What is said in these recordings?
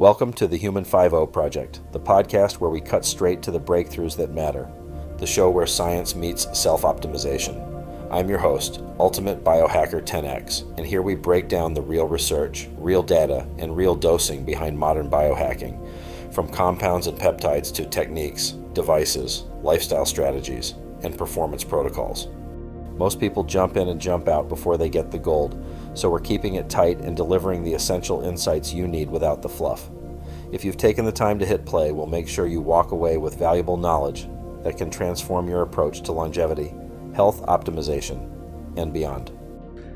Welcome to the Human 5.0 Project, the podcast where we cut straight to the breakthroughs that matter, the show where science meets self-optimization. I'm your host, Ultimate Biohacker 10X, and here we break down the real research, real data, and real dosing behind modern biohacking, from compounds and peptides to techniques, devices, lifestyle strategies, and performance protocols. Most people jump in and jump out before they get the gold, so we're keeping it tight and delivering the essential insights you need without the fluff. If you've taken the time to hit play, we'll make sure you walk away with valuable knowledge that can transform your approach to longevity, health optimization, and beyond.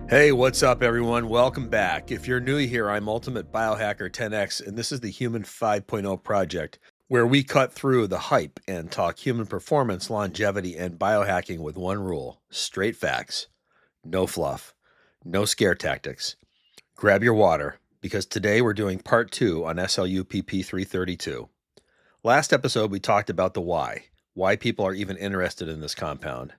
Hey, what's up, everyone? Welcome back. If you're new here, I'm Ultimate Biohacker 10X, and this is the Human 5.0 Project, where we cut through the hype and talk human performance, longevity, and biohacking with one rule: straight facts, no fluff, no scare tactics. Grab your water, because today we're doing part 2 on SLU-PP-332. Last episode, we talked about the why people are even interested in this compound,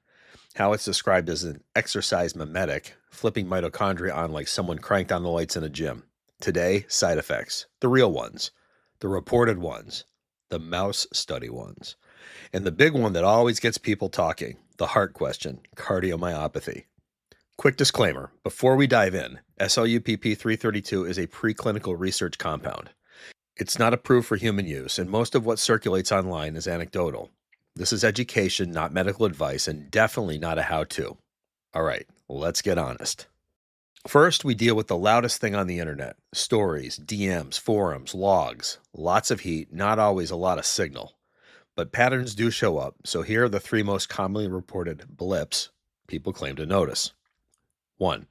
how it's described as an exercise mimetic, flipping mitochondria on like someone cranked on the lights in a gym. Today, side effects, the real ones, the reported ones, the mouse study ones, and the big one that always gets people talking, the heart question, cardiomyopathy. Quick disclaimer, before we dive in, SLU-PP-332 is a preclinical research compound. It's not approved for human use, and most of what circulates online is anecdotal. This is education, not medical advice, and definitely not a how-to. All right, let's get honest. First, we deal with the loudest thing on the internet: stories, DMs, forums, logs. Lots of heat, not always a lot of signal. But patterns do show up, so here are the 3 most commonly reported blips people claim to notice. 1.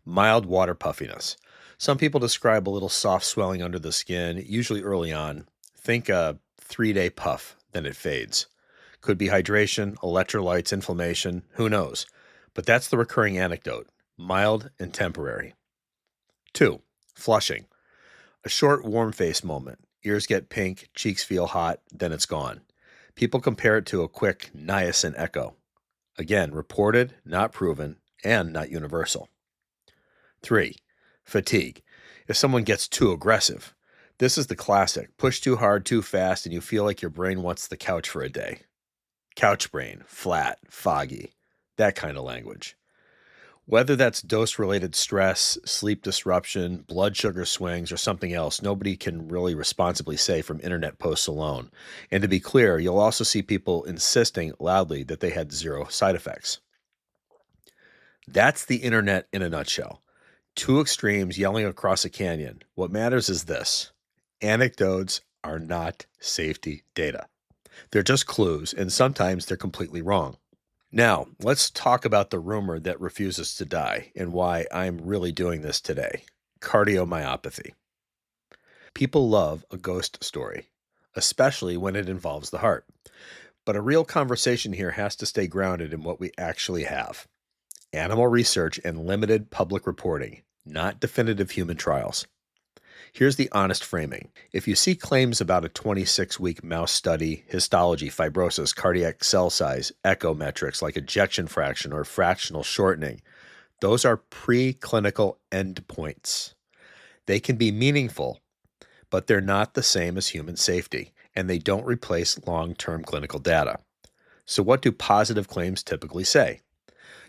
Mild water puffiness. Some people describe a little soft swelling under the skin, usually early on. Think a 3-day puff, then it fades. Could be hydration, electrolytes, inflammation, who knows? But that's the recurring anecdote: mild and temporary. 2. Flushing. A short warm face moment. Ears get pink, cheeks feel hot, then it's gone. People compare it to a quick niacin echo. Again, reported, not proven, and not universal. 3. Fatigue. If someone gets too aggressive. This is the classic: push too hard, too fast, and you feel like your brain wants the couch for a day. Couch brain, flat, foggy, that kind of language. Whether that's dose-related stress, sleep disruption, blood sugar swings, or something else, nobody can really responsibly say from internet posts alone. And to be clear, you'll also see people insisting loudly that they had 0 side effects. That's the internet in a nutshell. 2 extremes yelling across a canyon. What matters is this: anecdotes are not safety data. They're just clues, and sometimes they're completely wrong. Now, let's talk about the rumor that refuses to die and why I'm really doing this today: cardiomyopathy. People love a ghost story, especially when it involves the heart. But a real conversation here has to stay grounded in what we actually have: animal research and limited public reporting, not definitive human trials. Here's the honest framing. If you see claims about a 26-week mouse study, histology, fibrosis, cardiac cell size, echo metrics like ejection fraction or fractional shortening, those are preclinical endpoints. They can be meaningful, but they're not the same as human safety, and they don't replace long-term clinical data. So what do positive claims typically say?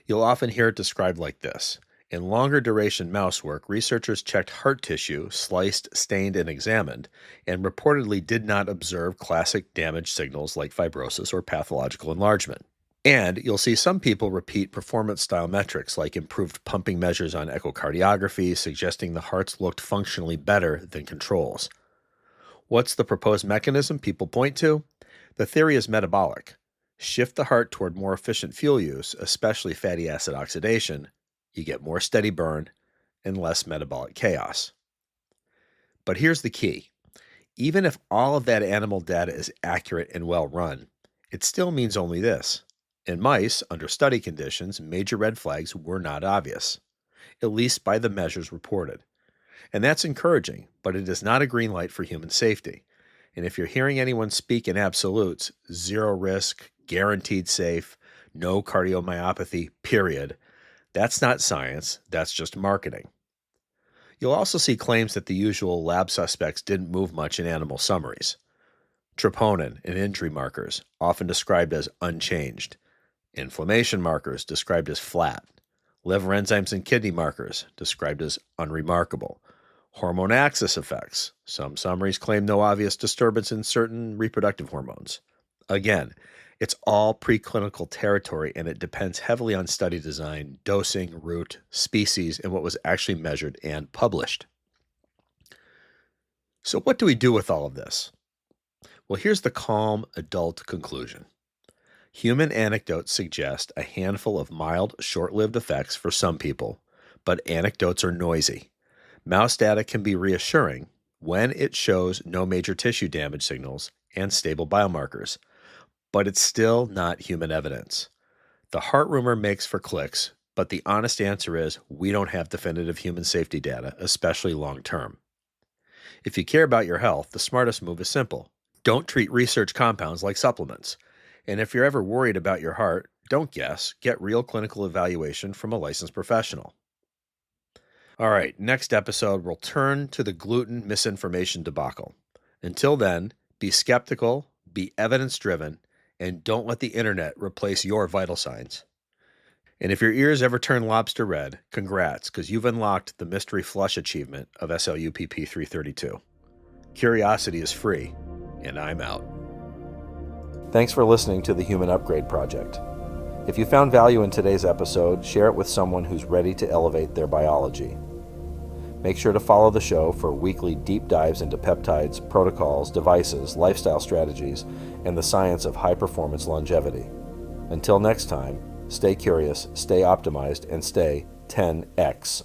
You'll often hear it described like this: in longer duration mouse work, researchers checked heart tissue, sliced, stained, and examined, and reportedly did not observe classic damage signals like fibrosis or pathological enlargement. And you'll see some people repeat performance-style metrics like improved pumping measures on echocardiography, suggesting the hearts looked functionally better than controls. What's the proposed mechanism people point to? The theory is metabolic. Shift the heart toward more efficient fuel use, especially fatty acid oxidation. You get more steady burn and less metabolic chaos. But here's the key: even if all of that animal data is accurate and well run, it still means only this: in mice, under study conditions, major red flags were not obvious, at least by the measures reported. And that's encouraging, but it is not a green light for human safety. And if you're hearing anyone speak in absolutes, 0 risk, guaranteed safe, no cardiomyopathy, period, that's not science, that's just marketing. You'll also see claims that the usual lab suspects didn't move much in animal summaries. Troponin and injury markers, often described as unchanged. Inflammation markers, described as flat. Liver enzymes and kidney markers, described as unremarkable. Hormone axis effects. Some summaries claim no obvious disturbance in certain reproductive hormones. Again, it's all preclinical territory, and it depends heavily on study design, dosing, route, species, and what was actually measured and published. So what do we do with all of this? Well, here's the calm adult conclusion. Human anecdotes suggest a handful of mild, short-lived effects for some people, but anecdotes are noisy. Mouse data can be reassuring when it shows no major tissue damage signals and stable biomarkers, but it's still not human evidence. The heart rumor makes for clicks, but the honest answer is we don't have definitive human safety data, especially long-term. If you care about your health, the smartest move is simple. Don't treat research compounds like supplements. And if you're ever worried about your heart, don't guess. Get real clinical evaluation from a licensed professional. All right, next episode, we'll turn to the gluten misinformation debacle. Until then, be skeptical, be evidence-driven, and don't let the internet replace your vital signs. And if your ears ever turn lobster red, congrats, because you've unlocked the mystery flush achievement of SLU-PP-332. Curiosity is free, and I'm out. Thanks for listening to the Human Upgrade Project. If you found value in today's episode, share it with someone who's ready to elevate their biology. Make sure to follow the show for weekly deep dives into peptides, protocols, devices, lifestyle strategies, and the science of high-performance longevity. Until next time, stay curious, stay optimized, and stay 10x.